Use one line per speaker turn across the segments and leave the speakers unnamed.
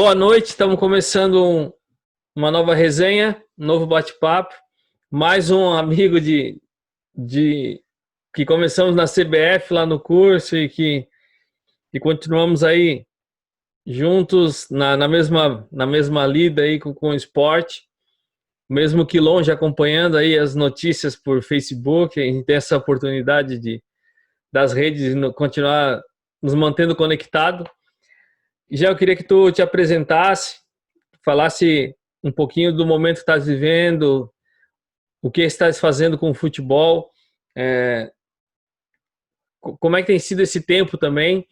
Boa noite, estamos começando uma nova resenha, um novo bate-papo. Mais um amigo de que começamos na CBF lá no curso e continuamos aí juntos na mesma lida aí com o esporte, mesmo que longe, acompanhando aí as notícias por Facebook. A gente tem essa oportunidade das redes continuar nos mantendo conectado. Já eu queria que tu te apresentasse, falasse um pouquinho do momento que estás vivendo, o que estás fazendo com o futebol, é, como é que tem sido esse tempo também.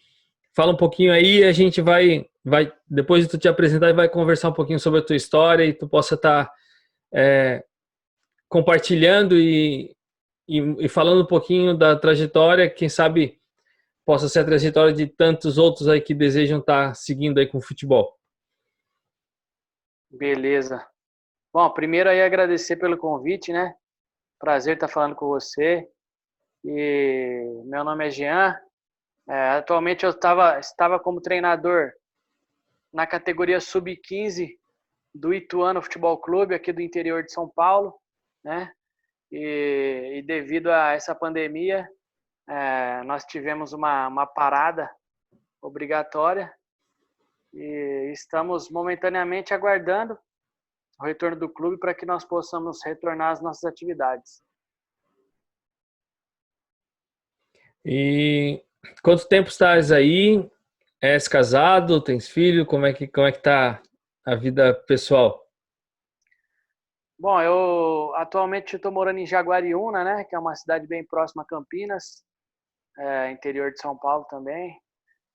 Fala um pouquinho aí, a gente vai depois de tu te apresentar, vai conversar um pouquinho sobre a tua história e tu possa estar compartilhando e falando um pouquinho da trajetória, quem sabe possa ser a trajetória de tantos outros aí que desejam estar seguindo aí com o futebol.
Beleza. Bom, primeiro aí agradecer pelo convite, né? Prazer estar falando com você. E meu nome é Jean. Atualmente eu estava como treinador na categoria Sub-15 do Ituano Futebol Clube, aqui do interior de São Paulo, né? E devido a essa pandemia, nós tivemos uma parada obrigatória e estamos momentaneamente aguardando o retorno do clube para que nós possamos retornar às nossas atividades.
E quanto tempo estás aí? És casado? Tens filho? Como é que tá a vida pessoal?
Bom, eu atualmente estou morando em Jaguariúna, né? Que é uma cidade bem próxima a Campinas, interior de São Paulo também.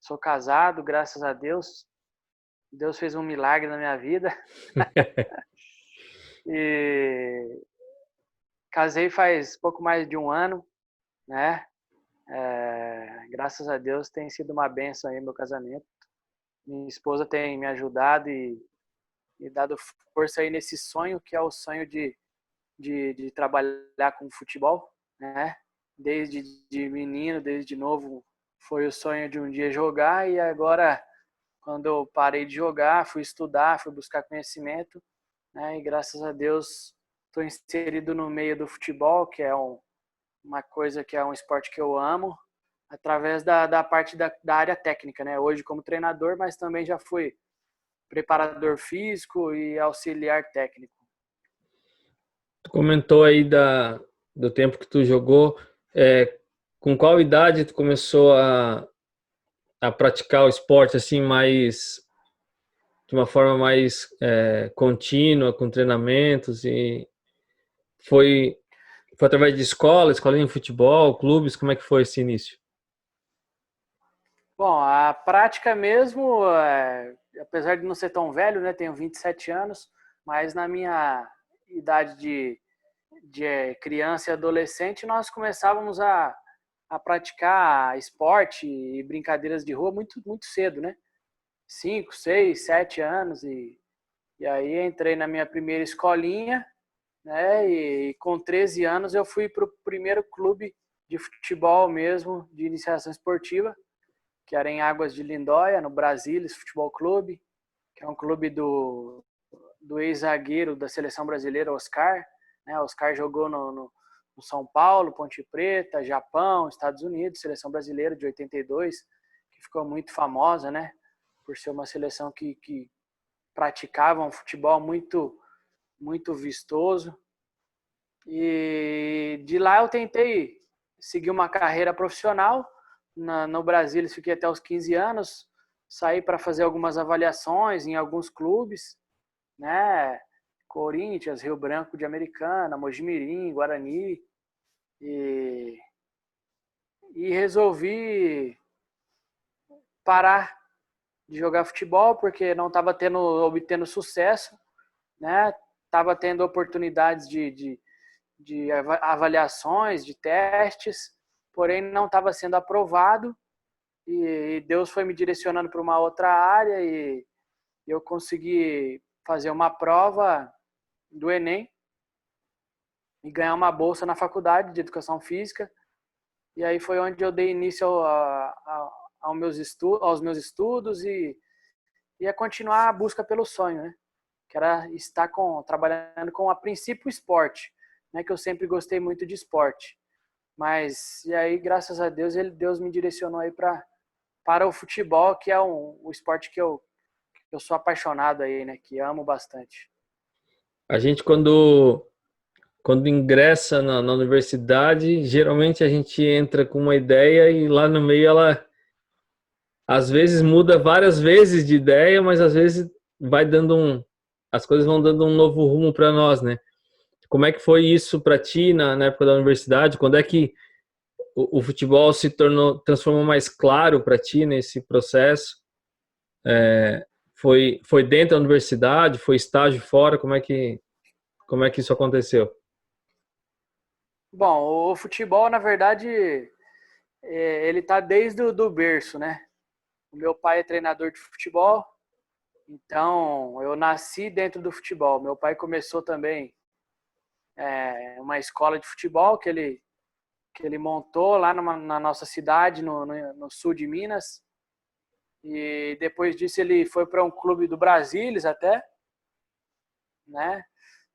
Sou casado, graças a Deus. Deus fez um milagre na minha vida. E casei faz pouco mais de um ano, né? Graças a Deus tem sido uma bênção aí meu casamento. Minha esposa tem me ajudado e dado força aí nesse sonho, que é o sonho de trabalhar com futebol, né? Desde de menino, desde novo, foi o sonho de um dia jogar, e agora, quando eu parei de jogar, fui estudar, fui buscar conhecimento, né? E graças a Deus estou inserido no meio do futebol, que é uma coisa que é um esporte que eu amo, através da parte da área técnica, né? Hoje como treinador, mas também já fui preparador físico e auxiliar técnico.
Tu comentou aí do tempo que tu jogou. Com qual idade tu começou a praticar o esporte assim mais de uma forma mais contínua, com treinamentos? E foi através de escolinha de futebol, clubes? Como é que foi esse início?
Bom, a prática mesmo, apesar de não ser tão velho, né, tenho 27 anos, mas na minha idade de criança e adolescente, nós começávamos a praticar esporte e brincadeiras de rua muito, muito cedo, né? 5, 6, 7 anos, e aí entrei na minha primeira escolinha, né, e com 13 anos eu fui para o primeiro clube de futebol mesmo, de iniciação esportiva, que era em Águas de Lindóia, no Brasilis Futebol Clube, que é um clube do ex-zagueiro da seleção brasileira, Oscar. Né? Oscar jogou no São Paulo, Ponte Preta, Japão, Estados Unidos, seleção brasileira de 82, que ficou muito famosa, né? Por ser uma seleção que praticava um futebol muito, muito vistoso. E de lá eu tentei seguir uma carreira profissional. No Brasil, eu fiquei até os 15 anos, saí para fazer algumas avaliações em alguns clubes, né? Corinthians, Rio Branco de Americana, Mojimirim, Guarani, e resolvi parar de jogar futebol porque não estava obtendo sucesso, né? Estava tendo oportunidades de avaliações, de testes, porém não estava sendo aprovado, e Deus foi me direcionando para uma outra área e eu consegui fazer uma prova do Enem e ganhar uma bolsa na faculdade de Educação Física, e aí foi onde eu dei início aos meus estudos e é continuar a busca pelo sonho, né? Que era estar trabalhando com, a princípio, o esporte, né? Que eu sempre gostei muito de esporte. Mas, e aí, graças a Deus, Deus me direcionou aí para o futebol, que é o esporte que eu sou apaixonado aí, né? Que amo bastante.
A gente, quando ingressa na universidade, geralmente a gente entra com uma ideia e lá no meio ela, às vezes, muda várias vezes de ideia, mas às vezes vai as coisas vão dando um novo rumo para nós, né? Como é que foi isso para ti na época da universidade? Quando é que o futebol transformou mais claro para ti nesse processo? Foi dentro da universidade? Foi estágio fora? Como é que isso aconteceu?
Bom, o futebol, na verdade, ele tá desde o do berço, né? O meu pai é treinador de futebol, então eu nasci dentro do futebol. Meu pai começou também uma escola de futebol que ele montou lá na nossa cidade, no sul de Minas. E depois disso ele foi para um clube do Brasilis até, né?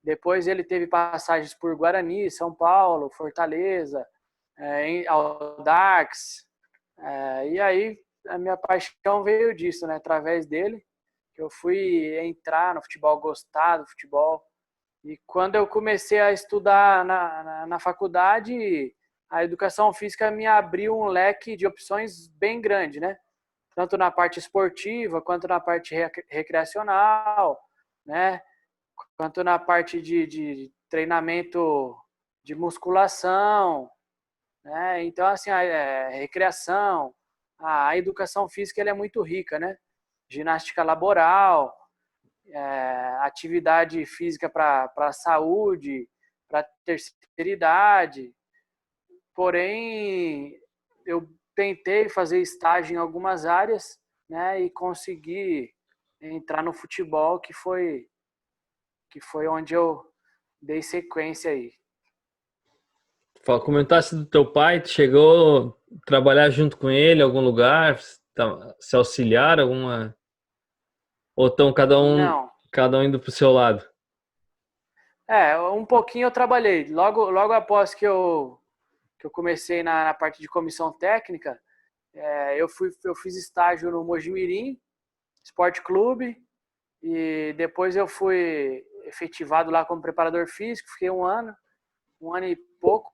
Depois ele teve passagens por Guarani, São Paulo, Fortaleza, Audax. E aí a minha paixão veio disso, né? Através dele, que eu fui entrar no futebol, gostar do futebol. E quando eu comecei a estudar na faculdade, a educação física me abriu um leque de opções bem grande, né? Tanto na parte esportiva, quanto na parte recreacional, né? Quanto na parte de treinamento de musculação, né? Então, assim, a recreação, a educação física ela é muito rica, né? Ginástica laboral, atividade física para a saúde, para terceira idade. Porém, eu tentei fazer estágio em algumas áreas, né, e consegui entrar no futebol, que foi onde eu dei sequência aí.
Comentasse do teu pai, tu chegou a trabalhar junto com ele em algum lugar, se auxiliar alguma, ou estão
Não.
cada um indo pro seu lado?
Um pouquinho eu trabalhei. Logo após que eu comecei na parte de comissão técnica, eu fiz estágio no Mojimirim Esporte Clube e depois eu fui efetivado lá como preparador físico, fiquei um ano e pouco.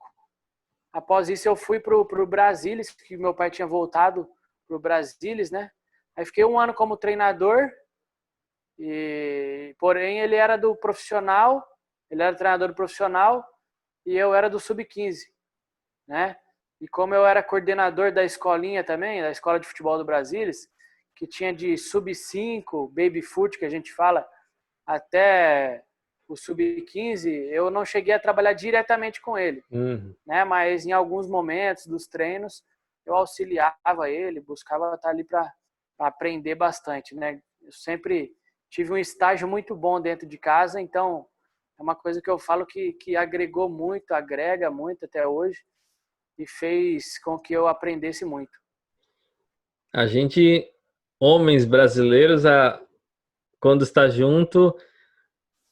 Após isso eu fui pro Brasilis, que meu pai tinha voltado pro Brasilis, né? Aí fiquei um ano como treinador, porém ele era do profissional, ele era treinador profissional e eu era do sub-15, né? E como eu era coordenador da escolinha também, da escola de futebol do Brasilis, que tinha de sub-5, baby foot, que a gente fala, até o sub-15, eu não cheguei a trabalhar diretamente com ele, né? Mas em alguns momentos dos treinos, eu auxiliava ele, buscava estar ali para aprender bastante, né? Eu sempre tive um estágio muito bom dentro de casa, então é uma coisa que eu falo que agregou muito, agrega muito até hoje e fez com que eu aprendesse muito.
A gente, homens brasileiros, quando está junto,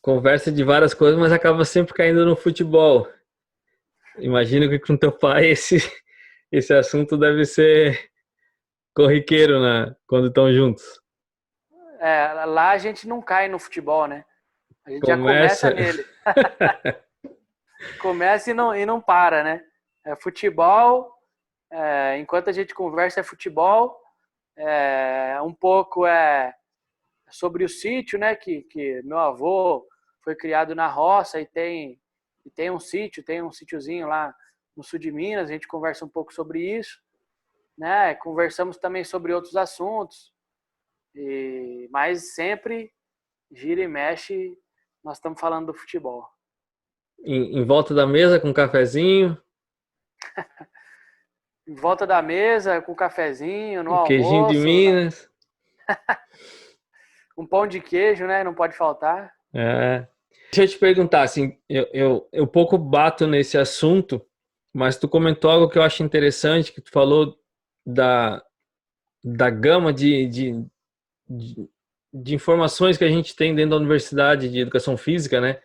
conversa de várias coisas, mas acaba sempre caindo no futebol. Imagino que com teu pai esse assunto deve ser corriqueiro, né, quando estão juntos.
Lá a gente não cai no futebol, né? A gente já
Começa.
começa nele. Começa e não para, né? Futebol, enquanto a gente conversa é futebol, um pouco sobre o sítio, né? Que meu avô foi criado na roça e tem um sítiozinho lá no sul de Minas, a gente conversa um pouco sobre isso, né? Conversamos também sobre outros assuntos, mas sempre gira e mexe, nós estamos falando do futebol.
Em volta da mesa com um cafezinho.
Em volta da mesa, com um cafezinho, no
Um queijinho de
almoço,
Minas.
um pão de queijo, né? Não pode faltar.
Deixa eu te perguntar, assim, eu pouco bato nesse assunto, mas tu comentou algo que eu acho interessante, que tu falou da gama de de informações que a gente tem dentro da Universidade de Educação Física, né?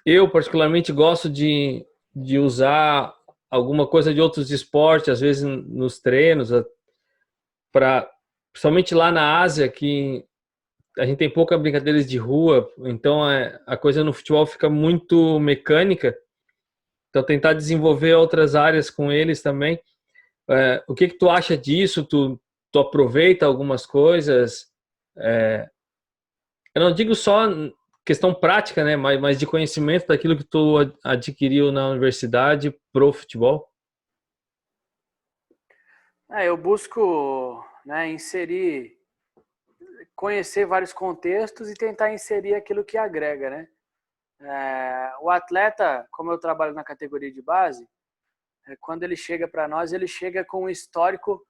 Eu, particularmente, gosto de usar alguma coisa de outros esportes, às vezes nos treinos, para principalmente lá na Ásia, que a gente tem pouca brincadeiras de rua, então a coisa no futebol fica muito mecânica. Então, tentar desenvolver outras áreas com eles também. O que tu acha disso? Tu aproveita algumas coisas? Eu não digo só questão prática, né? Mas de conhecimento daquilo que tu adquiriu na universidade pro futebol.
Eu busco, né, conhecer vários contextos e tentar inserir aquilo que agrega, né? O atleta, como eu trabalho na categoria de base, quando ele chega para nós, ele chega com um histórico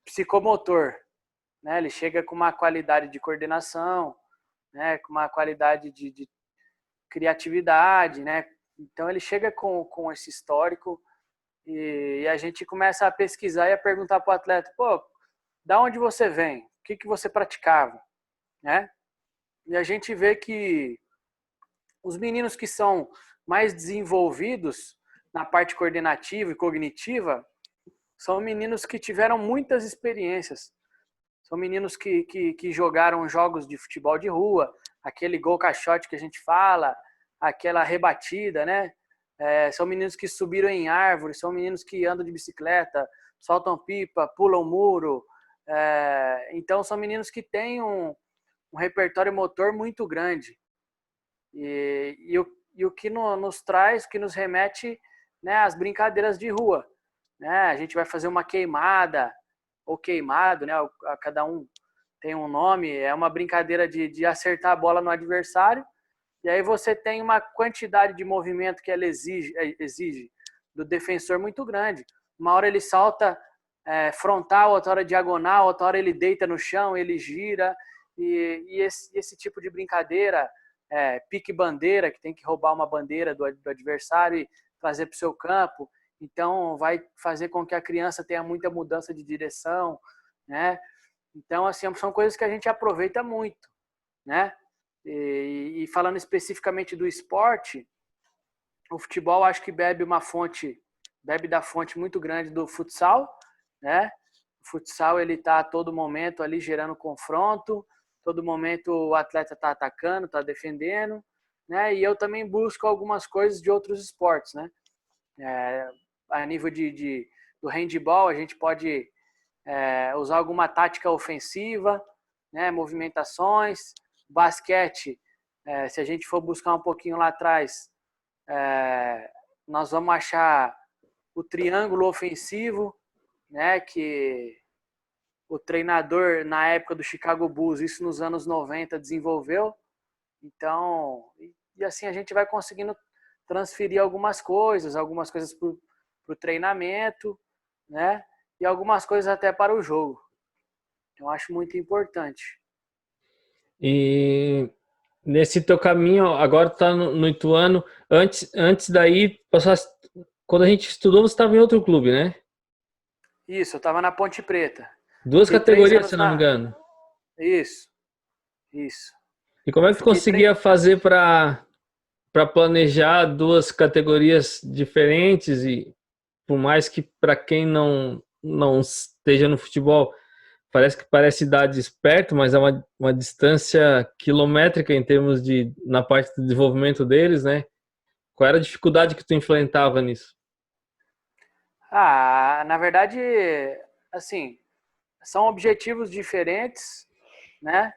psicomotor, né? Ele chega com uma qualidade de coordenação, né? Com uma qualidade de criatividade, né? Então ele chega com esse histórico e a gente começa a pesquisar e a perguntar para o atleta, pô, da onde você vem? O que você praticava? Né? E a gente vê que os meninos que são mais desenvolvidos na parte coordenativa e cognitiva são meninos que tiveram muitas experiências. São meninos que jogaram jogos de futebol de rua, aquele gol caixote que a gente fala, aquela rebatida, né? São meninos que subiram em árvores, são meninos que andam de bicicleta, soltam pipa, pulam muro. Então, são meninos que têm um repertório motor muito grande. E o que nos traz, o que nos remete, né, às brincadeiras de rua. Né? A gente vai fazer uma queimada, ou queimado, né? Cada um tem um nome, é uma brincadeira de acertar a bola no adversário, e aí você tem uma quantidade de movimento que ela exige do defensor muito grande. Uma hora ele salta frontal, outra hora diagonal, outra hora ele deita no chão, ele gira, e esse tipo de brincadeira, pique-bandeira, que tem que roubar uma bandeira do adversário e trazer para o seu campo, então vai fazer com que a criança tenha muita mudança de direção, né? Então, assim, são coisas que a gente aproveita muito, né? E falando especificamente do esporte, o futebol acho que bebe da fonte muito grande do futsal, né? O futsal ele tá a todo momento ali gerando confronto, todo momento o atleta tá atacando, tá defendendo, né? E eu também busco algumas coisas de outros esportes, né? A nível do handball, a gente pode usar alguma tática ofensiva, né, movimentações. Basquete, se a gente for buscar um pouquinho lá atrás, nós vamos achar o triângulo ofensivo, né, que o treinador, na época do Chicago Bulls, isso nos anos 90, desenvolveu. Então, e assim a gente vai conseguindo transferir algumas coisas para o treinamento, né? E algumas coisas até para o jogo. Eu acho muito importante.
E nesse teu caminho, agora tu tá no Ituano, antes daí, quando a gente estudou, você estava em outro clube, né?
Isso, eu estava na Ponte Preta.
Duas
Fiquei 3
categorias,
anos
se eu não me engano.
Isso, isso.
E como é
Eu
que tu
fiquei
conseguia fazer para planejar duas categorias diferentes e por mais que para quem não esteja no futebol parece idade perto, mas é uma distância quilométrica em termos na parte do desenvolvimento deles, né? Qual era a dificuldade que tu enfrentava nisso?
Na verdade, assim, são objetivos diferentes, né?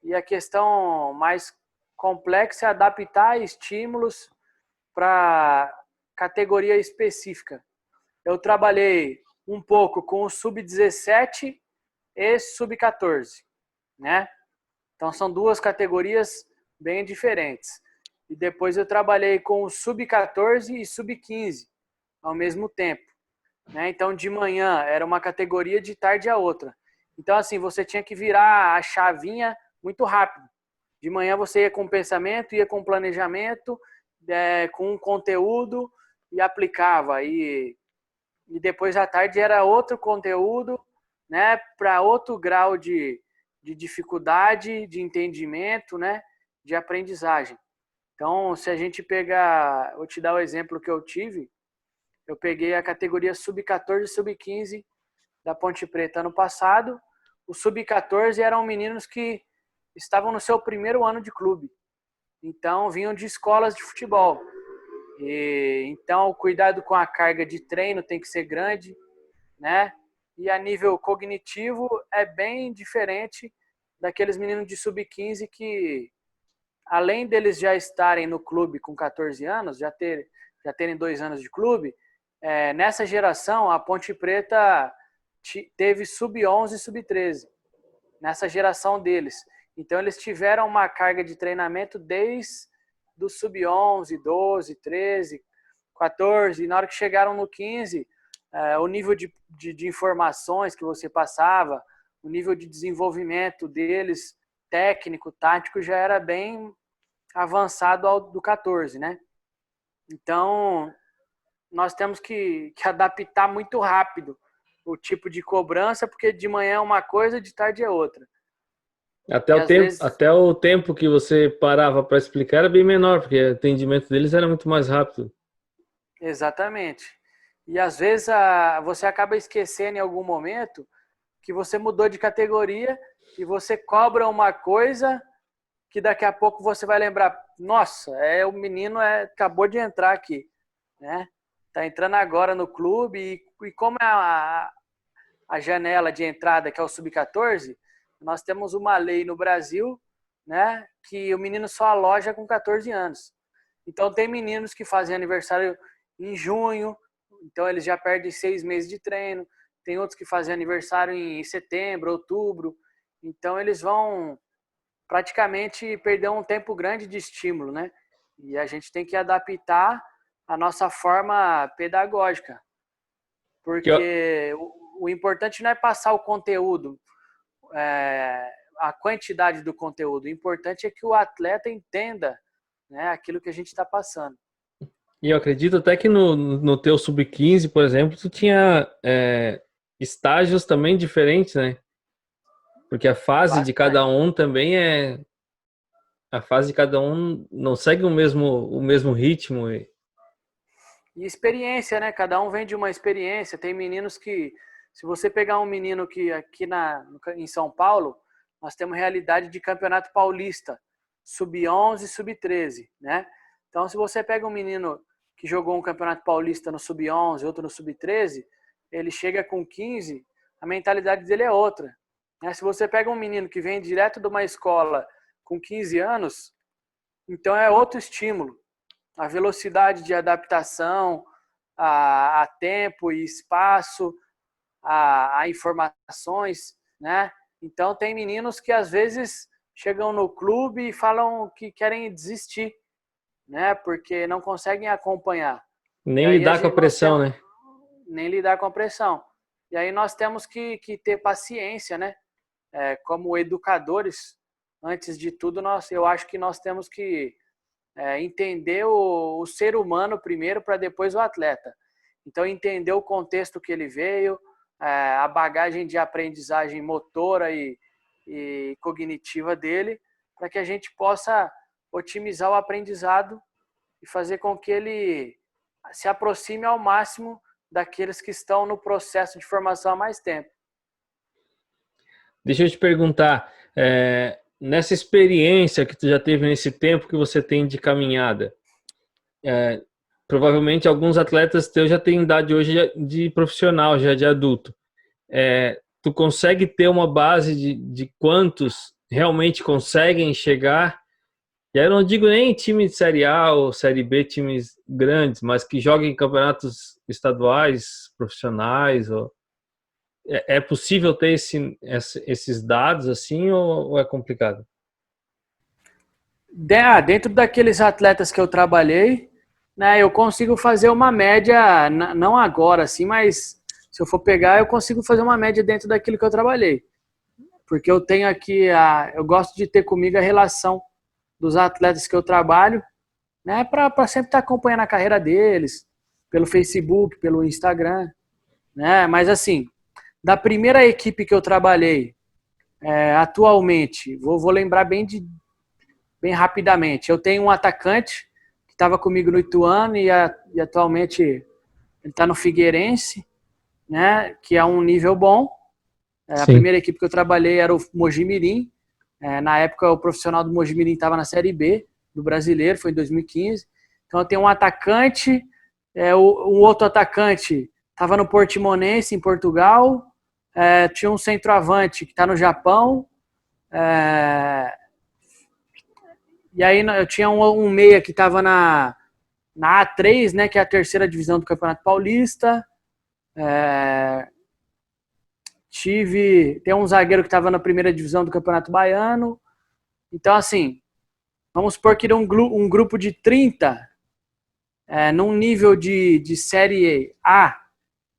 E a questão mais complexa é adaptar estímulos para categoria específica. Eu trabalhei um pouco com o sub-17 e sub-14, né? Então são duas categorias bem diferentes. E depois eu trabalhei com o sub-14 e sub-15 ao mesmo tempo, né? Então de manhã era uma categoria, de tarde a outra. Então assim, você tinha que virar a chavinha muito rápido. De manhã você ia com pensamento, ia com planejamento, com conteúdo e aplicava. E depois à tarde era outro conteúdo, né, para outro grau de dificuldade, de entendimento, né, de aprendizagem. Então, se a gente pegar, vou te dar o exemplo que eu tive, eu peguei a categoria sub-14 e sub-15 da Ponte Preta ano passado. Os sub-14 eram meninos que estavam no seu primeiro ano de clube. Então, vinham de escolas de futebol. Então, o cuidado com a carga de treino tem que ser grande, né? E a nível cognitivo é bem diferente daqueles meninos de sub-15 que, além deles já estarem no clube com 14 anos, já terem 2 anos de clube, nessa geração a Ponte Preta teve sub-11 e sub-13, nessa geração deles. Então eles tiveram uma carga de treinamento desde do sub-11, 12, 13, 14, e na hora que chegaram no 15, o nível de informações que você passava, o nível de desenvolvimento deles, técnico, tático, já era bem avançado ao do 14, né? Então, nós temos que adaptar muito rápido o tipo de cobrança, porque de manhã é uma coisa, de tarde é outra.
Até o tempo que você parava para explicar era bem menor, porque o atendimento deles era muito mais rápido.
Exatamente. E às vezes você acaba esquecendo em algum momento que você mudou de categoria e você cobra uma coisa que daqui a pouco você vai lembrar, nossa, o menino acabou de entrar aqui, né? Tá entrando agora no clube e como é a janela de entrada, que é o sub-14, nós temos uma lei no Brasil, né, que o menino só aloja com 14 anos. Então tem meninos que fazem aniversário em junho, então eles já perdem 6 meses de treino. Tem outros que fazem aniversário em setembro, outubro. Então eles vão praticamente perder um tempo grande de estímulo, né? E a gente tem que adaptar a nossa forma pedagógica. Porque o importante não é passar o conteúdo, a quantidade do conteúdo. O importante é que o atleta entenda, né, aquilo que a gente está passando.
E eu acredito até que no teu sub-15, por exemplo, tu tinha estágios também diferentes, né? Porque a fase de cada um também a fase de cada um não segue o mesmo ritmo.
E experiência, né? Cada um vem de uma experiência. Tem meninos que, se você pegar um menino que aqui em São Paulo, nós temos realidade de campeonato paulista, sub-11 e sub-13, né? Então, se você pega um menino que jogou um campeonato paulista no sub-11, outro no sub-13, ele chega com 15, a mentalidade dele é outra. Se você pega um menino que vem direto de uma escola com 15 anos, então é outro estímulo. A velocidade de adaptação, a tempo e espaço, a informações, né? Então tem meninos que às vezes chegam no clube e falam que querem desistir, né? Porque não conseguem acompanhar.
Nem lidar com a pressão, né?
Nem lidar com a pressão. E aí nós temos que ter paciência, né? Como educadores, antes de tudo, eu acho que nós temos que entender o ser humano primeiro, para depois o atleta. Então, entender o contexto que ele veio, a bagagem de aprendizagem motora e cognitiva dele, para que a gente possa otimizar o aprendizado e fazer com que ele se aproxime ao máximo daqueles que estão no processo de formação há mais tempo.
Deixa eu te perguntar, nessa experiência que tu já teve nesse tempo que você tem de caminhada, provavelmente alguns atletas teus já têm idade hoje de profissional, já de adulto. Tu consegue ter uma base de quantos realmente conseguem chegar? E aí eu não digo nem time de Série A ou Série B, times grandes, mas que joguem em campeonatos estaduais, profissionais. É possível ter esses dados assim ou é complicado?
Dentro daqueles atletas que eu trabalhei, né, eu consigo fazer uma média, não agora, assim, mas se eu for pegar, eu consigo fazer uma média dentro daquilo que eu trabalhei. Porque eu tenho aqui, eu gosto de ter comigo a relação dos atletas que eu trabalho, né, para sempre estar acompanhando a carreira deles, pelo Facebook, pelo Instagram, né, mas assim, Da primeira equipe que eu trabalhei, atualmente, vou lembrar bem rapidamente. Eu tenho um atacante que estava comigo no Ituano e atualmente ele está no Figueirense, né? Que é um nível bom. A
Sim.
primeira equipe que eu trabalhei era o Mojimirim. Na época, o profissional do Mojimirim estava na Série B do Brasileiro, foi em 2015. Então, eu tenho um atacante, um outro atacante estava no Portimonense, em Portugal. Tinha um centroavante que está no Japão. E aí eu tinha um meia que estava na A3, né, que é a terceira divisão do Campeonato Paulista. Tem um zagueiro que estava na primeira divisão do Campeonato Baiano. Então, assim, vamos supor que um grupo de 30, num nível de Série A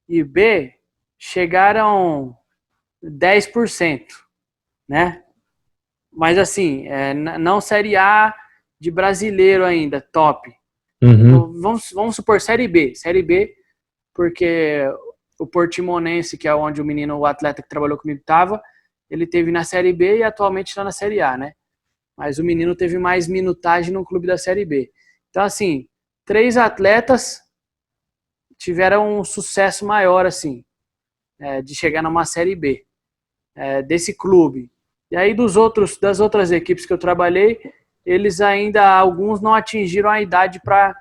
e B, chegaram 10%, né? Mas, assim, não Série A de brasileiro ainda, top.
Uhum.
Vamos supor Série B, porque o Portimonense, que é onde o atleta que trabalhou comigo estava, ele teve na Série B e atualmente está na Série A, né? Mas o menino teve mais minutagem no clube da Série B. Então, assim, 3 atletas tiveram um sucesso maior, assim, de chegar numa Série B, desse clube. E aí das outras equipes que eu trabalhei, alguns não atingiram a idade para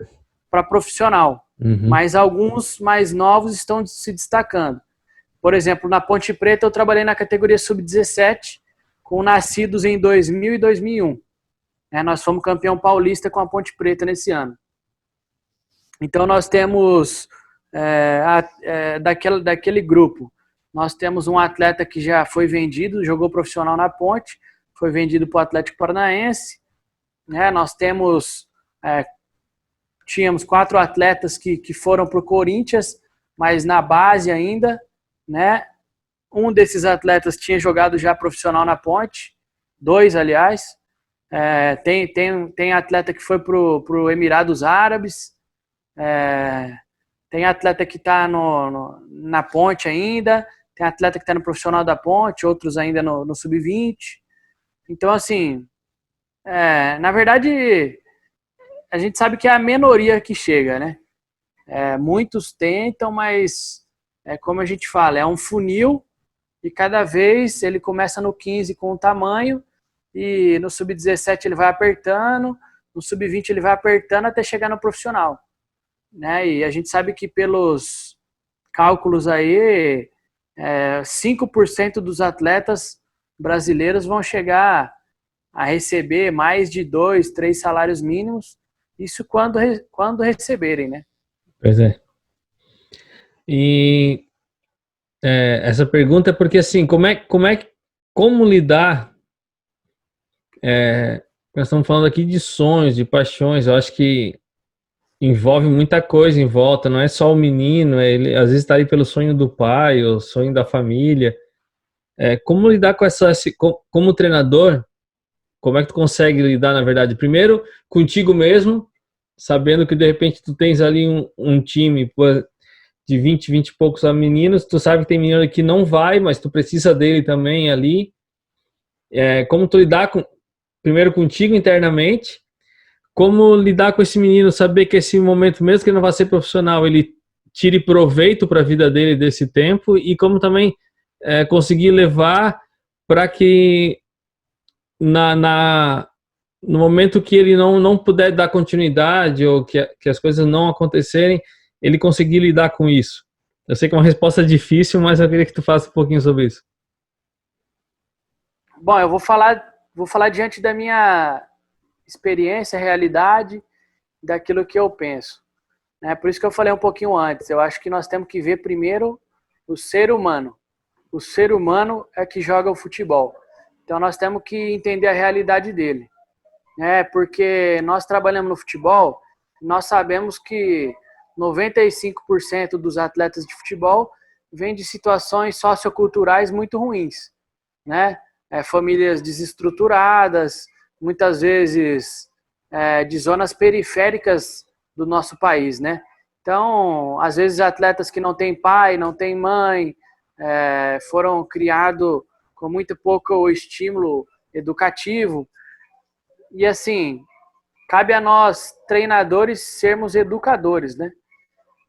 profissional.
Uhum.
Mas alguns mais novos estão se destacando. Por exemplo, na Ponte Preta eu trabalhei na categoria sub-17 com nascidos em 2000 e 2001. Nós fomos campeão paulista com a Ponte Preta nesse ano. Então nós temos daquele grupo, nós temos um atleta que já foi vendido, jogou profissional na Ponte, foi vendido para o Atlético Paranaense. Nós tínhamos 4 atletas que foram para o Corinthians, mas na base ainda, né? Um desses atletas tinha jogado já profissional na Ponte, 2, aliás. Tem atleta que foi para o Emirados Árabes, tem atleta que está na Ponte ainda, tem atleta que está no profissional da Ponte, outros ainda no Sub-20. Então, assim, na verdade, a gente sabe que é a minoria que chega, né? Muitos tentam, mas como a gente fala, é um funil e cada vez ele começa no 15 com o tamanho e no Sub-17 ele vai apertando, no Sub-20 ele vai apertando até chegar no profissional, né? E a gente sabe que pelos cálculos aí, 5% dos atletas brasileiros vão chegar a receber mais de 2, 3 salários mínimos, isso quando receberem, né?
Pois é. E essa pergunta é porque, assim, como lidar, nós estamos falando aqui de sonhos, de paixões, eu acho que envolve muita coisa em volta, não é só o menino, ele às vezes está aí pelo sonho do pai, o sonho da família. Como lidar com como treinador, como é que tu consegue lidar, na verdade, primeiro contigo mesmo, sabendo que de repente tu tens ali um time de 20 e poucos meninos, tu sabe que tem menino que não vai, mas tu precisa dele também ali. Como tu lidar primeiro contigo internamente, como lidar com esse menino, saber que esse momento, mesmo que ele não vá ser profissional, ele tire proveito para a vida dele desse tempo, e como também conseguir levar para que no momento que ele não puder dar continuidade ou que as coisas não acontecerem, ele conseguir lidar com isso. Eu sei que é uma resposta difícil, mas eu queria que tu faça um pouquinho sobre isso.
Bom, eu vou falar diante da minha experiência, realidade, daquilo que eu penso. Por isso que eu falei um pouquinho antes. Eu acho que nós temos que ver primeiro o ser humano. O ser humano é que joga o futebol. Então nós temos que entender a realidade dele. Porque nós trabalhamos no futebol, nós sabemos que 95% dos atletas de futebol vêm de situações socioculturais muito ruins, né? Famílias desestruturadas, muitas vezes de zonas periféricas do nosso país, né? Então, às vezes atletas que não têm pai, não têm mãe, foram criados com muito pouco estímulo educativo. E assim, cabe a nós, treinadores, sermos educadores, né?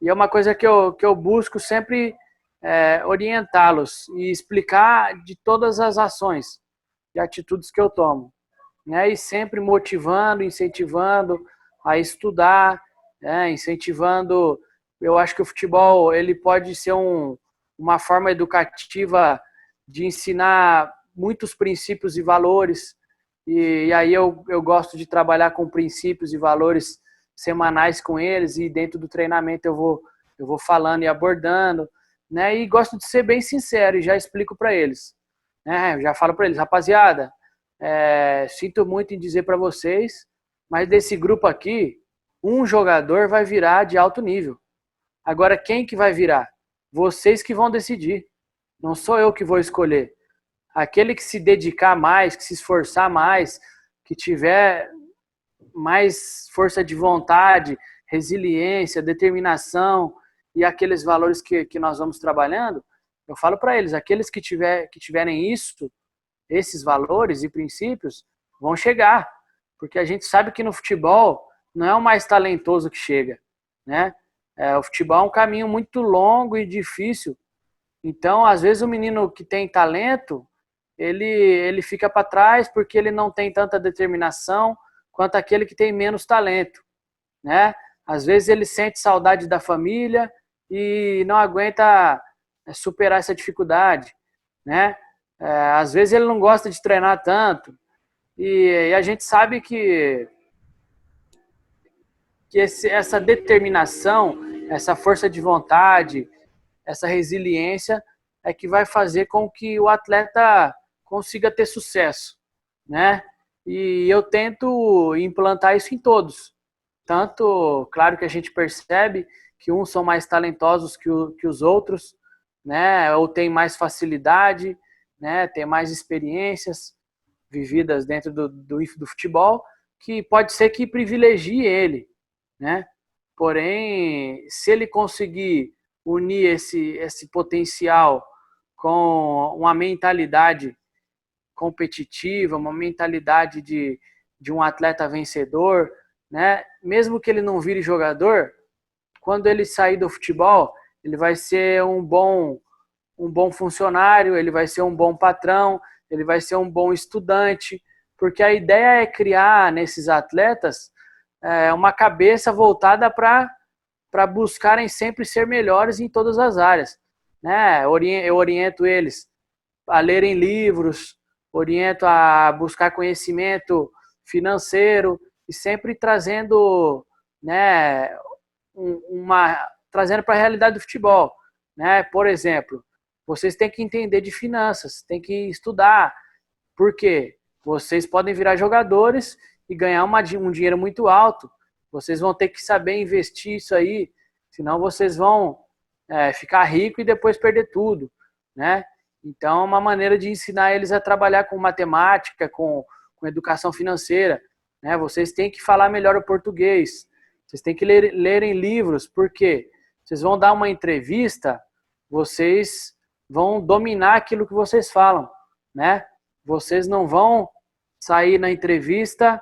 E é uma coisa que eu busco sempre orientá-los e explicar de todas as ações e atitudes que eu tomo, né? E sempre motivando, incentivando a estudar, né? Incentivando. Eu acho que o futebol ele pode ser uma forma educativa de ensinar muitos princípios e valores. E aí eu gosto de trabalhar com princípios e valores semanais com eles, e dentro do treinamento eu vou falando e abordando, né? E gosto de ser bem sincero e já explico para eles, né? Eu já falo para eles, rapaziada, sinto muito em dizer para vocês, mas desse grupo aqui, um jogador vai virar de alto nível. Agora, quem que vai virar? Vocês que vão decidir. Não sou eu que vou escolher. Aquele que se dedicar mais, que se esforçar mais, que tiver mais força de vontade, resiliência, determinação e aqueles valores que nós vamos trabalhando, eu falo para eles, aqueles que tiverem isso, esses valores e princípios, vão chegar. Porque a gente sabe que no futebol não é o mais talentoso que chega, né? O futebol é um caminho muito longo e difícil. Então, às vezes, o menino que tem talento, ele fica para trás porque ele não tem tanta determinação quanto aquele que tem menos talento, né? Às vezes ele sente saudade da família e não aguenta superar essa dificuldade, né? Às vezes ele não gosta de treinar tanto e a gente sabe que essa determinação, essa força de vontade, essa resiliência é que vai fazer com que o atleta consiga ter sucesso, né? E eu tento implantar isso em todos. Tanto, claro que a gente percebe que uns são mais talentosos que os outros, né? Ou tem mais facilidade, né? Tem mais experiências vividas dentro do futebol, que pode ser que privilegie ele, né? Porém, se ele conseguir unir esse potencial com uma mentalidade competitiva, uma mentalidade de um atleta vencedor, né? Mesmo que ele não vire jogador, quando ele sair do futebol, ele vai ser um bom funcionário, ele vai ser um bom patrão, ele vai ser um bom estudante, porque a ideia é criar nesses atletas uma cabeça voltada para buscarem sempre ser melhores em todas as áreas, né? Eu oriento eles a lerem livros, oriento a buscar conhecimento financeiro e sempre trazendo, né, trazendo para a realidade do futebol, né? Por exemplo, vocês têm que entender de finanças, têm que estudar, porque vocês podem virar jogadores e ganhar um dinheiro muito alto. Vocês vão ter que saber investir isso aí, senão vocês vão ficar rico e depois perder tudo, né? Então, é uma maneira de ensinar eles a trabalhar com matemática, com educação financeira, né? Vocês têm que falar melhor o português, vocês têm que lerem livros, porque vocês vão dar uma entrevista, vocês vão dominar aquilo que vocês falam, né? Vocês não vão sair na entrevista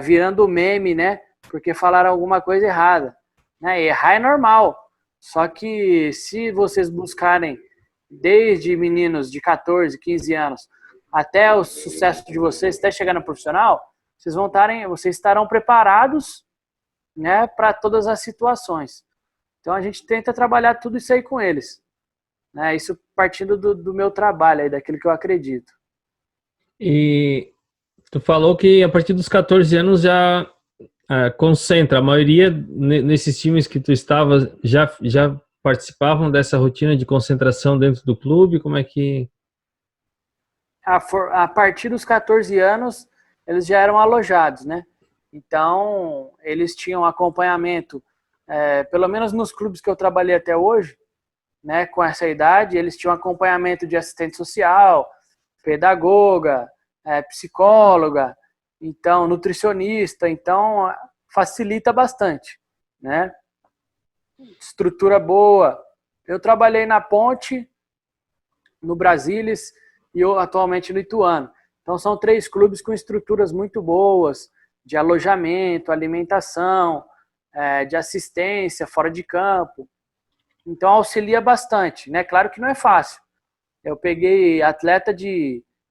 virando meme, né? Porque falaram alguma coisa errada, né? Errar é normal, só que se vocês buscarem desde meninos de 14, 15 anos até o sucesso de vocês, até chegar no profissional, vocês estarão preparados, né, para todas as situações. Então a gente tenta trabalhar tudo isso aí com eles, né? Isso partindo do meu trabalho aí, daquilo que eu acredito.
E tu falou que a partir dos 14 anos já concentra. A maioria nesses times que tu estava já participavam dessa rotina de concentração dentro do clube? Como é que...
A partir dos 14 anos, eles já eram alojados, né? Então, eles tinham acompanhamento, pelo menos nos clubes que eu trabalhei até hoje, né, com essa idade, eles tinham acompanhamento de assistente social, pedagoga, psicóloga, então nutricionista, então facilita bastante, né? Estrutura boa. Eu trabalhei na Ponte, no Brasilis e atualmente no Ituano. Então são 3 clubes com estruturas muito boas, de alojamento, alimentação, de assistência fora de campo. Então auxilia bastante, né? Claro que não é fácil. Eu peguei atleta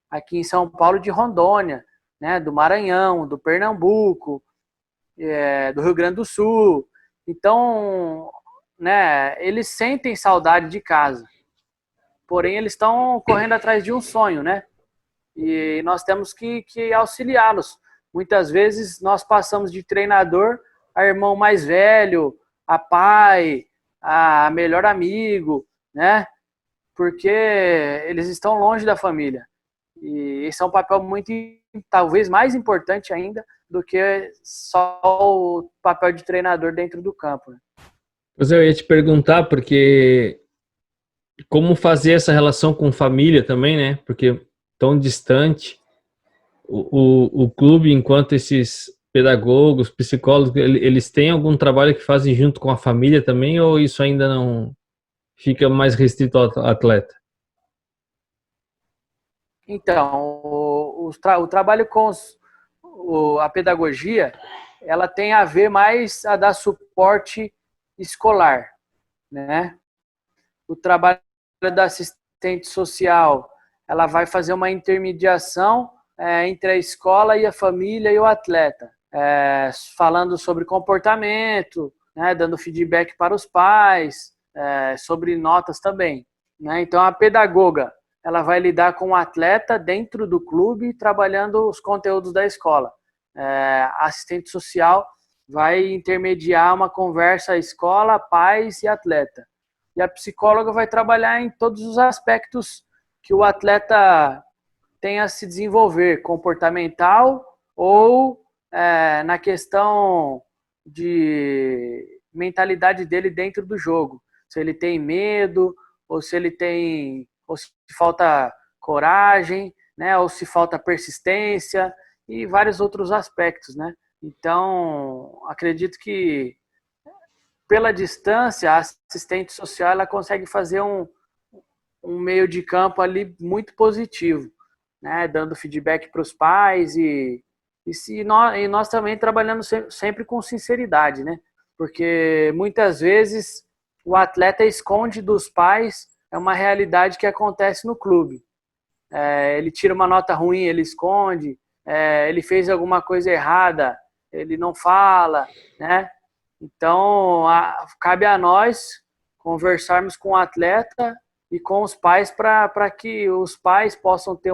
aqui em São Paulo, de Rondônia, né? Do Maranhão, do Pernambuco, do Rio Grande do Sul. Então, né, eles sentem saudade de casa. Porém, eles estão correndo atrás de um sonho, né? E nós temos que auxiliá-los. Muitas vezes nós passamos de treinador a irmão mais velho, a pai, a melhor amigo, né? Porque eles estão longe da família. E esse é um papel muito, talvez mais importante ainda do que só o papel de treinador dentro do campo, né?
Pois eu ia te perguntar, porque como fazer essa relação com família também, né? Porque tão distante, o clube, enquanto esses pedagogos, psicólogos, eles têm algum trabalho que fazem junto com a família também, ou isso ainda não fica mais restrito ao atleta?
Então, o trabalho com a pedagogia, ela tem a ver mais a dar suporte escolar, né? O trabalho da assistente social, ela vai fazer uma intermediação entre a escola e a família e o atleta, falando sobre comportamento, né, dando feedback para os pais, sobre notas também, né? Então a pedagoga, ela vai lidar com o atleta dentro do clube, trabalhando os conteúdos da escola. A assistente social vai intermediar uma conversa escola, pais e atleta. E a psicóloga vai trabalhar em todos os aspectos que o atleta tem a se desenvolver, comportamental ou na questão de mentalidade dele dentro do jogo. Se ele tem medo, ou se falta coragem, né, ou se falta persistência e vários outros aspectos, né? Então, acredito que pela distância, a assistente social ela consegue fazer um meio de campo ali muito positivo, né? Dando feedback para os pais e nós também trabalhando sempre com sinceridade, né? Porque muitas vezes o atleta esconde dos pais uma realidade que acontece no clube. Ele tira uma nota ruim, ele esconde, ele fez alguma coisa errada, ele não fala, né? Então, cabe a nós conversarmos com o atleta e com os pais para que os pais possam ter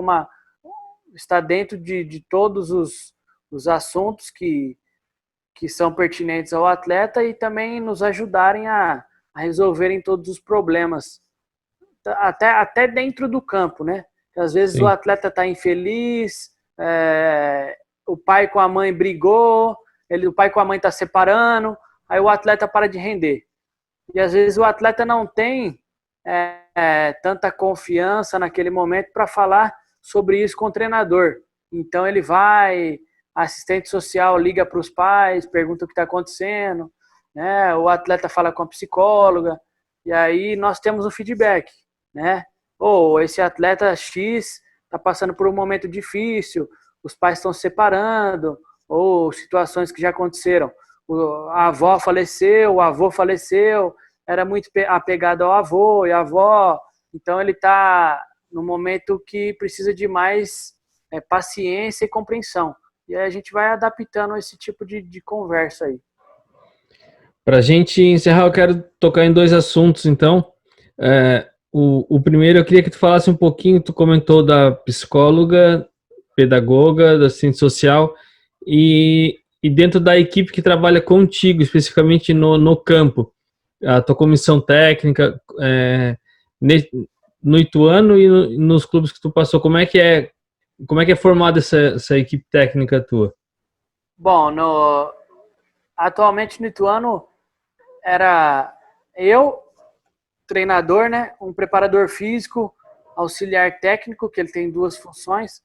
estar dentro de todos os assuntos que são pertinentes ao atleta e também nos ajudarem a resolverem todos os problemas, até dentro do campo, né? Às vezes Sim. O atleta está infeliz, o pai com a mãe brigou, o pai com a mãe está separando, aí o atleta para de render. E às vezes o atleta não tem tanta confiança naquele momento para falar sobre isso com o treinador. Então ele vai, a assistente social liga para os pais, pergunta o que está acontecendo, né? O atleta fala com a psicóloga, e aí nós temos um feedback, né? Ou esse atleta X está passando por um momento difícil, os pais estão se separando, ou situações que já aconteceram. A avó faleceu, o avô faleceu, era muito apegado ao avô e à avó, então ele está no momento que precisa de mais paciência e compreensão. E aí a gente vai adaptando esse tipo de conversa aí.
Para a gente encerrar, eu quero tocar em 2 assuntos, então. O primeiro, eu queria que tu falasse um pouquinho, tu comentou da psicóloga, pedagoga, da assistente social, e dentro da equipe que trabalha contigo, especificamente no campo, a tua comissão técnica, no Ituano e nos clubes que tu passou, como é que é formada essa equipe técnica tua?
Bom, atualmente no Ituano era eu, treinador, né, um preparador físico, auxiliar técnico, que ele tem 2 funções,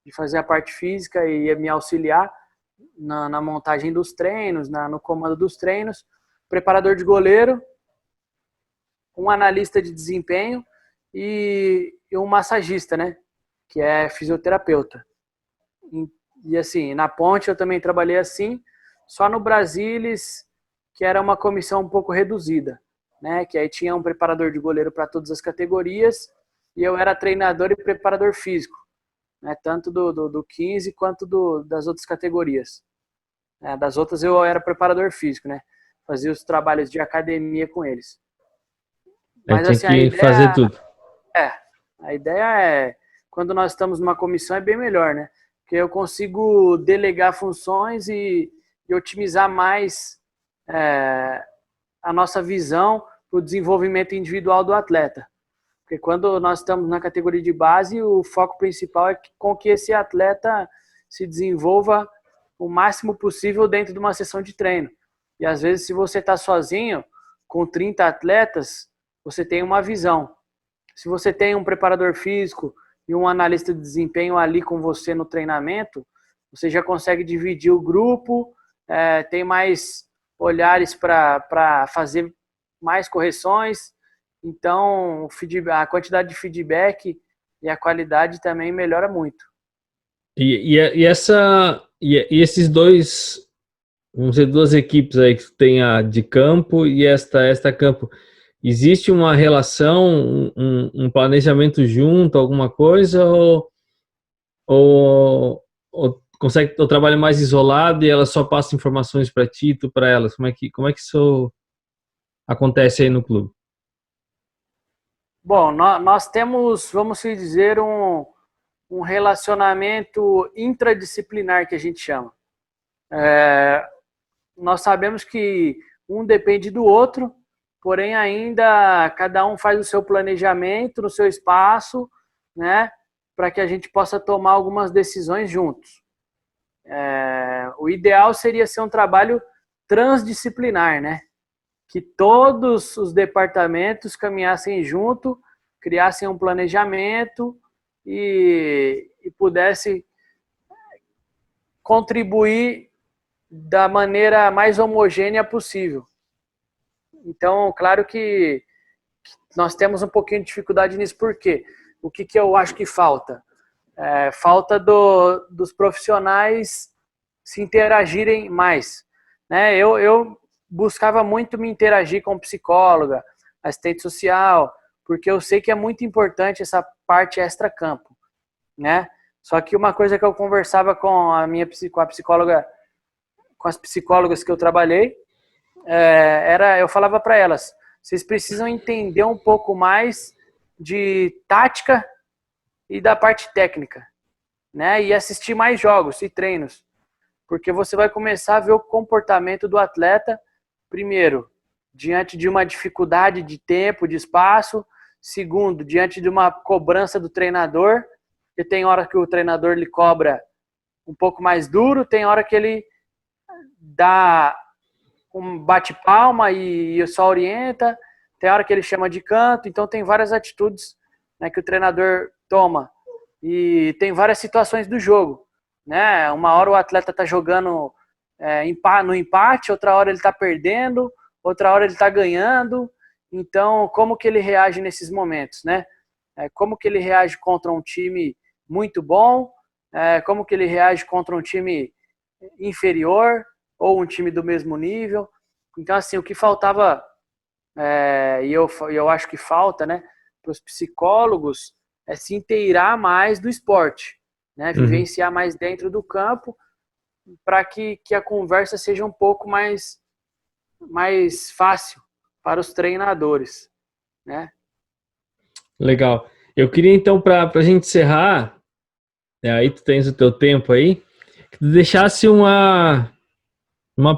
de fazer a parte física e me auxiliar na montagem dos treinos, no comando dos treinos, preparador de goleiro, um analista de desempenho e um massagista, né? Que é fisioterapeuta. E assim, na Ponte eu também trabalhei assim, só no Brasilis, que era uma comissão um pouco reduzida, né? Que aí tinha um preparador de goleiro para todas as categorias e eu era treinador e preparador físico, né? Tanto do 15 quanto das outras categorias. Das outras eu era preparador físico, né? Fazia os trabalhos de academia com eles.
Aí
Mas
tinha
assim,
que fazer tudo.
é, a ideia é, quando nós estamos numa comissão é bem melhor, né? Porque eu consigo delegar funções e otimizar mais a nossa visão para o desenvolvimento individual do atleta. Porque quando nós estamos na categoria de base, o foco principal é com que esse atleta se desenvolva o máximo possível dentro de uma sessão de treino. E às vezes, se você está sozinho, com 30 atletas, você tem uma visão. Se você tem um preparador físico e um analista de desempenho ali com você no treinamento, você já consegue dividir o grupo, tem mais olhares para fazer mais correções. Então, a quantidade de feedback e a qualidade também melhora muito.
E esses dois, vamos dizer, duas equipes aí que tem a de campo e esta campo, existe uma relação, um planejamento junto, alguma coisa, ou consegue o trabalho mais isolado e ela só passa informações para ti, tu para elas? Como é que isso acontece aí no clube?
Bom, nós temos, vamos dizer, um relacionamento intradisciplinar que a gente chama. Nós sabemos que um depende do outro, porém ainda cada um faz o seu planejamento no seu espaço, né, para que a gente possa tomar algumas decisões juntos. O ideal seria ser um trabalho transdisciplinar, né, que todos os departamentos caminhassem junto, criassem um planejamento e pudesse contribuir da maneira mais homogênea possível. Então, claro que nós temos um pouquinho de dificuldade nisso, porque o que eu acho que falta? Falta dos profissionais se interagirem mais. Né? Eu buscava muito me interagir com psicóloga, assistente social, porque eu sei que é muito importante essa parte extra-campo. Né? Só que uma coisa que eu conversava com a psicóloga, com as psicólogas que eu trabalhei, eu falava para elas, vocês precisam entender um pouco mais de tática e da parte técnica, né? E assistir mais jogos e treinos, porque você vai começar a ver o comportamento do atleta, primeiro, diante de uma dificuldade de tempo, de espaço, segundo, diante de uma cobrança do treinador, porque tem hora que o treinador lhe cobra um pouco mais duro, tem hora que ele dá um bate-palma e só orienta, tem hora que ele chama de canto, então tem várias atitudes, né, que o treinador toma. E tem várias situações do jogo. Né? Uma hora o atleta está jogando no empate, outra hora ele está perdendo, outra hora ele está ganhando. Então, como que ele reage nesses momentos? Né? Como que ele reage contra um time muito bom? Como que ele reage contra um time inferior? Ou um time do mesmo nível. Então, assim, o que faltava, e eu acho que falta, né, para os psicólogos, é se inteirar mais do esporte, né, vivenciar mais dentro do campo, para que a conversa seja um pouco mais fácil para os treinadores, né?
Legal. Eu queria, então, para a gente encerrar, aí tu tens o teu tempo aí, que tu deixasse uma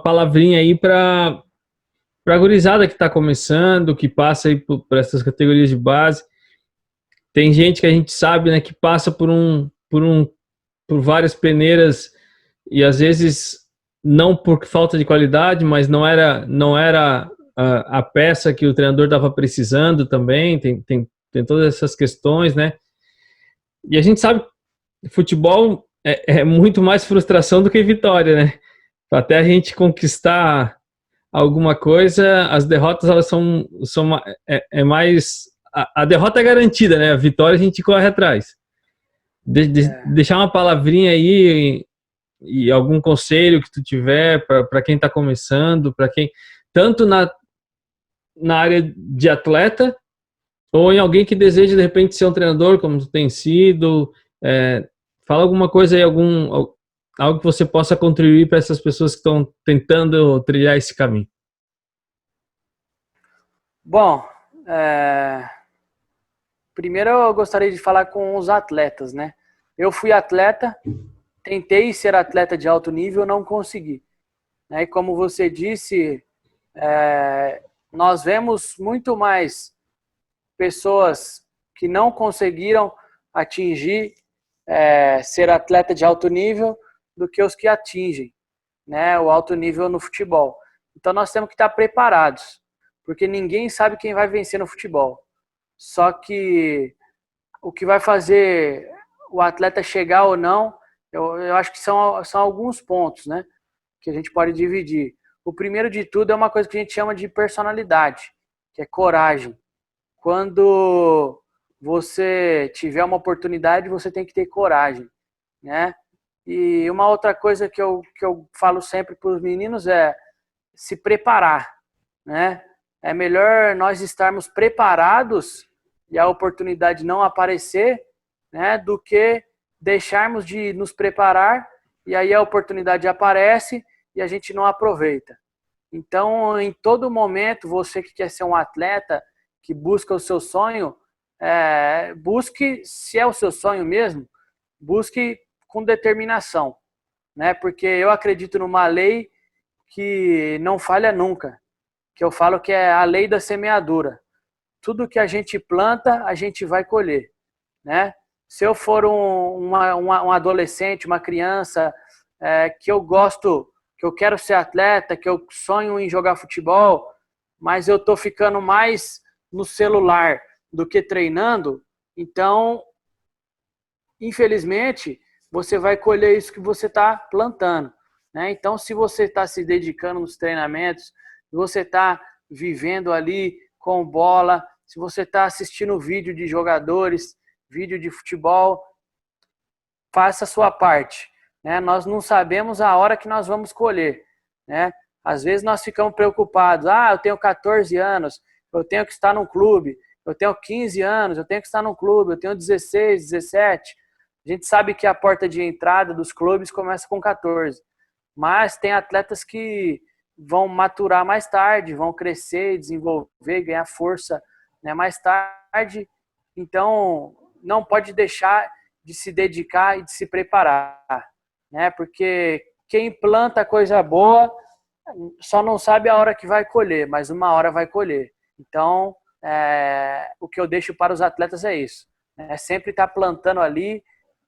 palavrinha aí para a gurizada que está começando, que passa aí por essas categorias de base. Tem gente que a gente sabe, né, que passa por várias peneiras e às vezes não por falta de qualidade, mas não era a peça que o treinador estava precisando também. Tem todas essas questões, né? E a gente sabe que futebol é muito mais frustração do que vitória, né? Até a gente conquistar alguma coisa, as derrotas elas são mais a derrota é garantida, né? A vitória a gente corre atrás. Deixar uma palavrinha aí e algum conselho que tu tiver para quem está começando, para quem tanto na área de atleta ou em alguém que deseja de repente ser um treinador, como tu tem sido. Fala alguma coisa aí, algo que você possa contribuir para essas pessoas que estão tentando trilhar esse caminho.
Bom, primeiro eu gostaria de falar com os atletas, né? Eu fui atleta, tentei ser atleta de alto nível, não consegui. E como você disse, nós vemos muito mais pessoas que não conseguiram atingir ser atleta de alto nível do que os que atingem, né, o alto nível no futebol. Então nós temos que estar preparados, porque ninguém sabe quem vai vencer no futebol. Só que o que vai fazer o atleta chegar ou não, eu acho que são alguns pontos, né, que a gente pode dividir. O primeiro de tudo é uma coisa que a gente chama de personalidade, que é coragem. Quando você tiver uma oportunidade, você tem que ter coragem, né? E uma outra coisa que eu falo sempre para os meninos é se preparar, né? É melhor nós estarmos preparados e a oportunidade não aparecer, né, do que deixarmos de nos preparar e aí a oportunidade aparece e a gente não aproveita. Então, em todo momento, você que quer ser um atleta, que busca o seu sonho, busque, se é o seu sonho mesmo, busque com determinação, né? Porque eu acredito numa lei que não falha nunca, que eu falo que é a lei da semeadura. Tudo que a gente planta, a gente vai colher, né? Se eu for um adolescente, uma criança, que eu gosto, que eu quero ser atleta, que eu sonho em jogar futebol, mas eu tô ficando mais no celular do que treinando, então, infelizmente, você vai colher isso que você está plantando, né? Então, se você está se dedicando nos treinamentos, se você está vivendo ali com bola, se você está assistindo vídeo de jogadores, vídeo de futebol, faça a sua parte, né? Nós não sabemos a hora que nós vamos colher, né? Às vezes nós ficamos preocupados, eu tenho 14 anos, eu tenho que estar num clube, eu tenho 15 anos, eu tenho que estar num clube, eu tenho 16, 17. A gente sabe que a porta de entrada dos clubes começa com 14, mas tem atletas que vão maturar mais tarde, vão crescer, desenvolver, ganhar força, né, mais tarde. Então, não pode deixar de se dedicar e de se preparar, né? Porque quem planta coisa boa só não sabe a hora que vai colher, mas uma hora vai colher. Então, o que eu deixo para os atletas é isso, né? Sempre estar plantando ali,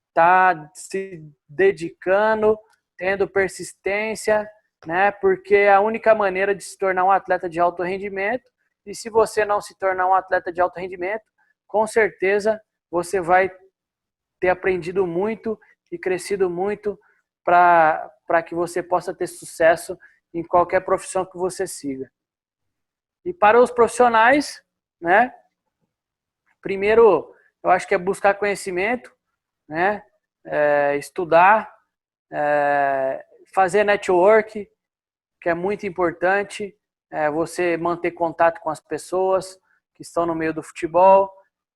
estar se dedicando, tendo persistência, né? Porque é a única maneira de se tornar um atleta de alto rendimento. E se você não se tornar um atleta de alto rendimento, com certeza você vai ter aprendido muito e crescido muito para que você possa ter sucesso em qualquer profissão que você siga. E para os profissionais, né? Primeiro, eu acho que é buscar conhecimento, né? Estudar, fazer network, que é muito importante, você manter contato com as pessoas que estão no meio do futebol,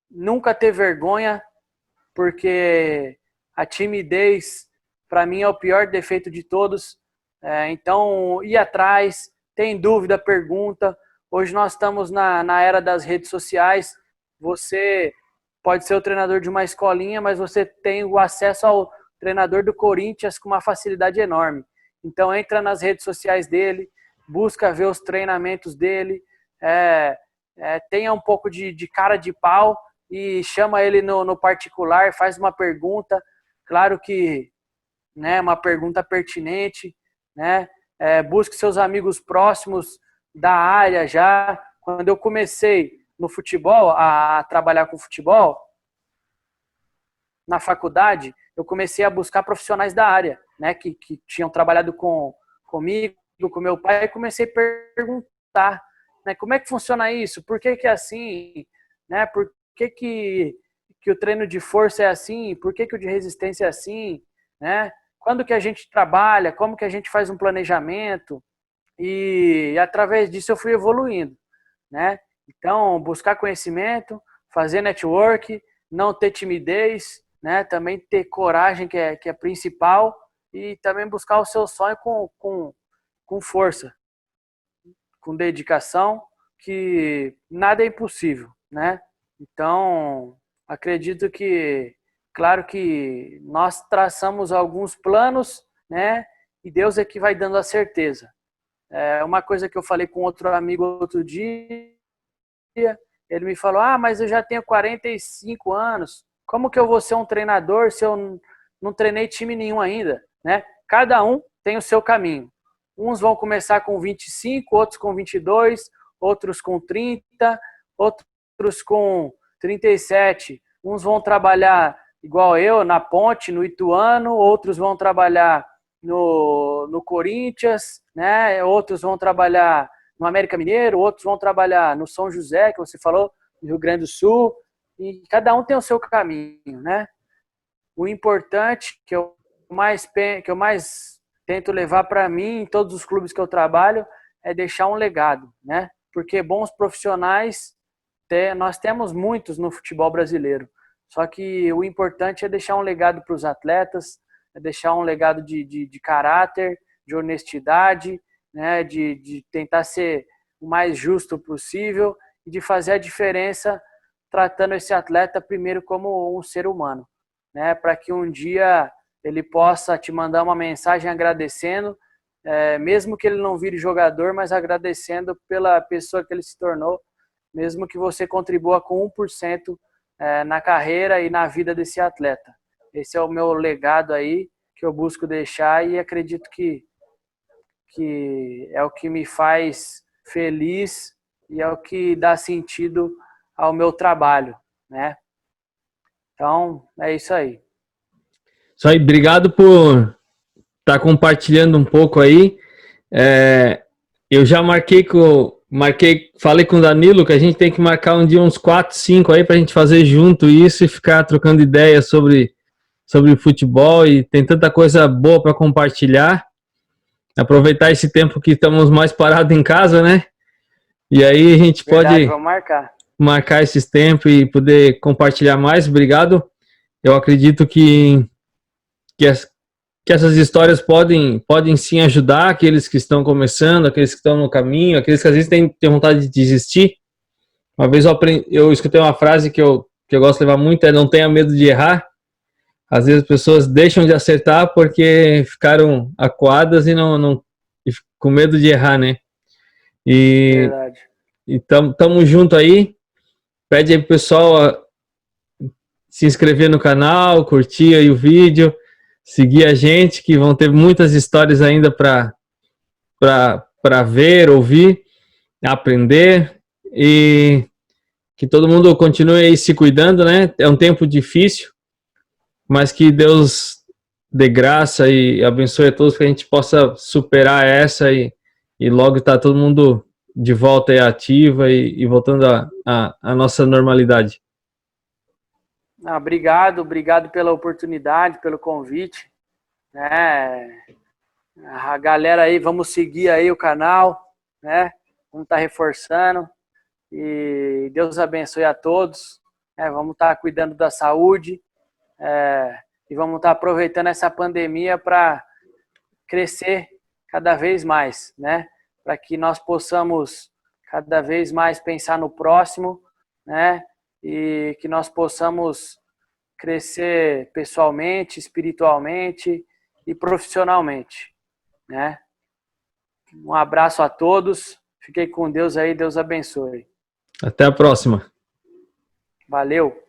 nunca ter vergonha, porque a timidez, para mim, é o pior defeito de todos. Então, ir atrás, tem dúvida, pergunta. Hoje nós estamos na era das redes sociais. Você pode ser o treinador de uma escolinha, mas você tem o acesso ao treinador do Corinthians com uma facilidade enorme. Então, entra nas redes sociais dele, busca ver os treinamentos dele, tenha um pouco de cara de pau e chama ele no particular, faz uma pergunta, claro que, né, uma pergunta pertinente, né? Busque seus amigos próximos da área já. Quando eu comecei no futebol, a trabalhar com futebol, na faculdade, eu comecei a buscar profissionais da área, né, que tinham trabalhado comigo, com meu pai, e comecei a perguntar, né, como é que funciona isso? Por que é assim? né? Por que o treino de força é assim? Por que o de resistência é assim? Né? Quando que a gente trabalha? Como que a gente faz um planejamento? E através disso eu fui evoluindo, né? Então, buscar conhecimento, fazer network, não ter timidez, né? Também ter coragem, que é principal, e também buscar o seu sonho com força, com dedicação, que nada é impossível, né? Então, acredito que, claro que nós traçamos alguns planos, né? E Deus é que vai dando a certeza. É uma coisa que eu falei com outro amigo outro dia, ele me falou, mas eu já tenho 45 anos, como que eu vou ser um treinador se eu não treinei time nenhum ainda, né? Cada um tem o seu caminho. Uns vão começar com 25, outros com 22, outros com 30, outros com 37. Uns vão trabalhar igual eu, na Ponte, no Ituano, outros vão trabalhar no Corinthians, né? Outros vão trabalhar no América Mineiro, outros vão trabalhar no São José, que você falou, no Rio Grande do Sul, e cada um tem o seu caminho, né? O importante que eu mais tento levar para mim em todos os clubes que eu trabalho é deixar um legado, né? Porque bons profissionais nós temos muitos no futebol brasileiro. Só que o importante é deixar um legado para os atletas, é deixar um legado de caráter, de honestidade, né? De tentar ser o mais justo possível e de fazer a diferença tratando esse atleta primeiro como um ser humano, né? Para que um dia ele possa te mandar uma mensagem agradecendo, mesmo que ele não vire jogador, mas agradecendo pela pessoa que ele se tornou, mesmo que você contribua com 1% na carreira e na vida desse atleta. Esse é o meu legado aí, que eu busco deixar, e acredito que é o que me faz feliz e é o que dá sentido ao meu trabalho, né? Então, é isso aí.
Isso aí, obrigado por estar compartilhando um pouco aí. Eu já falei com o Danilo que a gente tem que marcar um dia uns 4, 5 aí pra gente fazer junto isso e ficar trocando ideias sobre futebol, e tem tanta coisa boa para compartilhar. Aproveitar esse tempo que estamos mais parados em casa, né? E aí a gente pode
vamos
marcar esses tempos e poder compartilhar mais. Obrigado. Eu acredito que essas histórias podem sim ajudar aqueles que estão começando, aqueles que estão no caminho, aqueles que às vezes têm vontade de desistir. Uma vez eu escutei uma frase que eu gosto de levar muito, não tenha medo de errar. Às vezes as pessoas deixam de acertar porque ficaram acuadas e com medo de errar, né?
Verdade.
E tamo junto aí. Pede aí pro pessoal se inscrever no canal, curtir aí o vídeo, seguir a gente, que vão ter muitas histórias ainda para ver, ouvir, aprender, e que todo mundo continue aí se cuidando, né? É um tempo difícil, mas que Deus dê graça e abençoe a todos, que a gente possa superar essa e logo estar todo mundo de volta aí ativa e voltando à nossa normalidade.
Obrigado pela oportunidade, pelo convite, né? A galera aí, vamos seguir aí o canal, né? Vamos estar reforçando, e Deus abençoe a todos, né? Vamos estar cuidando da saúde, e vamos estar aproveitando essa pandemia para crescer cada vez mais, né? Para que nós possamos cada vez mais pensar no próximo, né? E que nós possamos crescer pessoalmente, espiritualmente e profissionalmente, né? Um abraço a todos, fiquem com Deus aí, Deus abençoe.
Até a próxima.
Valeu!